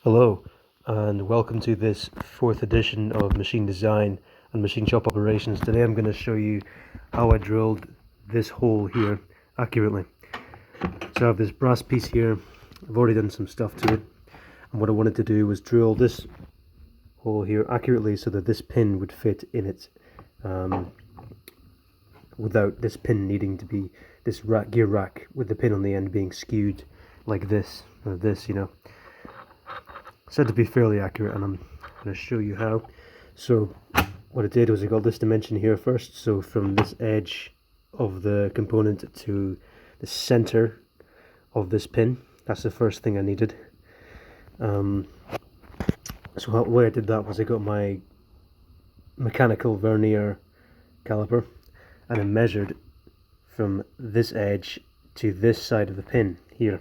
Hello, and welcome to this fourth edition of Machine Design and Machine Shop Operations. Today I'm going to show you how I drilled this hole here accurately. So I have this brass piece here. I've already done some stuff to it, and what I wanted to do was drill this hole here accurately so that this pin would fit in it, without this pin needing to be this gear rack with the pin on the end being skewed like this or this, you know. Said to be fairly accurate, and I'm going to show you how. So what I did was I got this dimension here first, so from this edge of the component to the center of this pin, that's the first thing I needed. So the way I did that was I got my mechanical vernier caliper and I measured from this edge to this side of the pin here,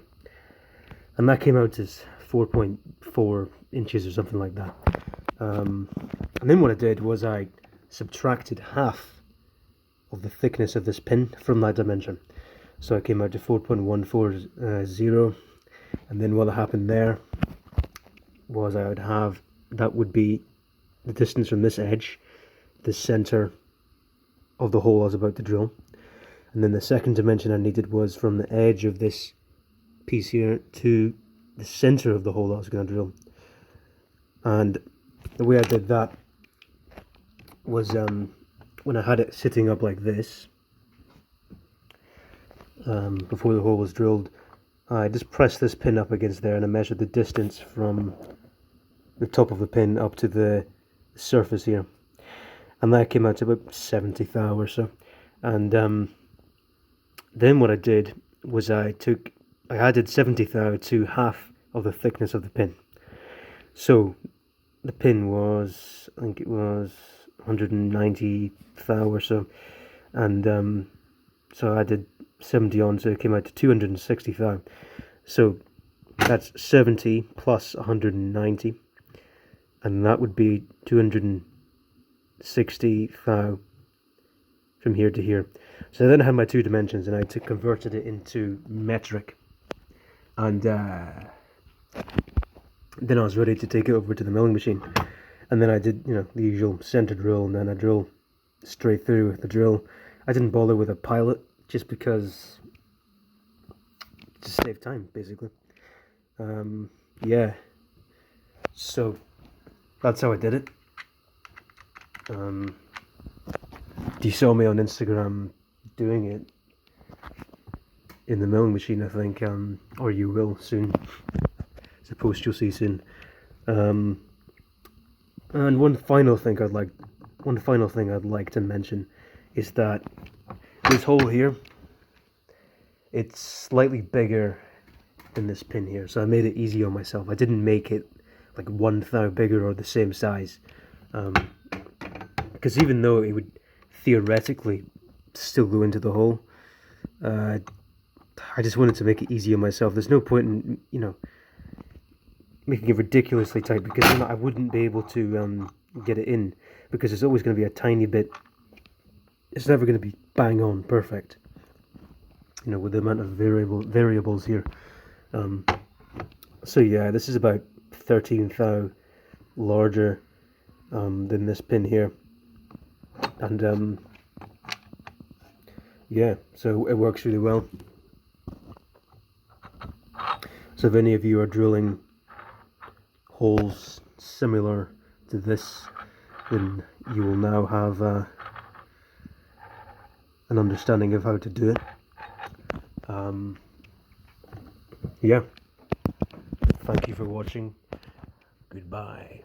and that came out as 4.4 inches or something like that. And then what I did was I subtracted half of the thickness of this pin from that dimension. So I came out to 4.140, and then what happened there was I would have, that would be the distance from this edge, the center of the hole I was about to drill. And then the second dimension I needed was from the edge of this piece here to the center of the hole that I was going to drill. And the way I did that was when I had it sitting up like this, before the hole was drilled, I just pressed this pin up against there and I measured the distance from the top of the pin up to the surface here, and that came out to about 70 thou or so. And then what I did was I added 70 thou to half of the thickness of the pin. So the pin was, I think it was 190 thou or so, and so I did 70 on, so it came out to 260 thou. So that's 70 plus 190, and that would be 260 thou from here to here. So then I had my two dimensions and I converted it into metric, and then I was ready to take it over to the milling machine. And then I did, you know, the usual center drill, and then I drill straight through with the drill. I didn't bother with a pilot just because, to save time, basically. Yeah, so that's how I did it. You saw me on Instagram doing it in the milling machine, I think, or you will soon. Suppose you'll see soon. And one final thing I'd like to mention is that this hole here, it's slightly bigger than this pin here, so I made it easy on myself. I didn't make it like 1 thou bigger or the same size, because even though it would theoretically still go into the hole, I just wanted to make it easy on myself. There's no point in, you know, making it ridiculously tight, because then I wouldn't be able to get it in, because there's always going to be a tiny bit. It's never going to be bang on perfect, you know, with the amount of variables here. So yeah, this is about 13 thou larger than this pin here, and yeah, so it works really well. So if any of you are drilling holes similar to this, then you will now have an understanding of how to do it. Yeah, thank you for watching. Goodbye.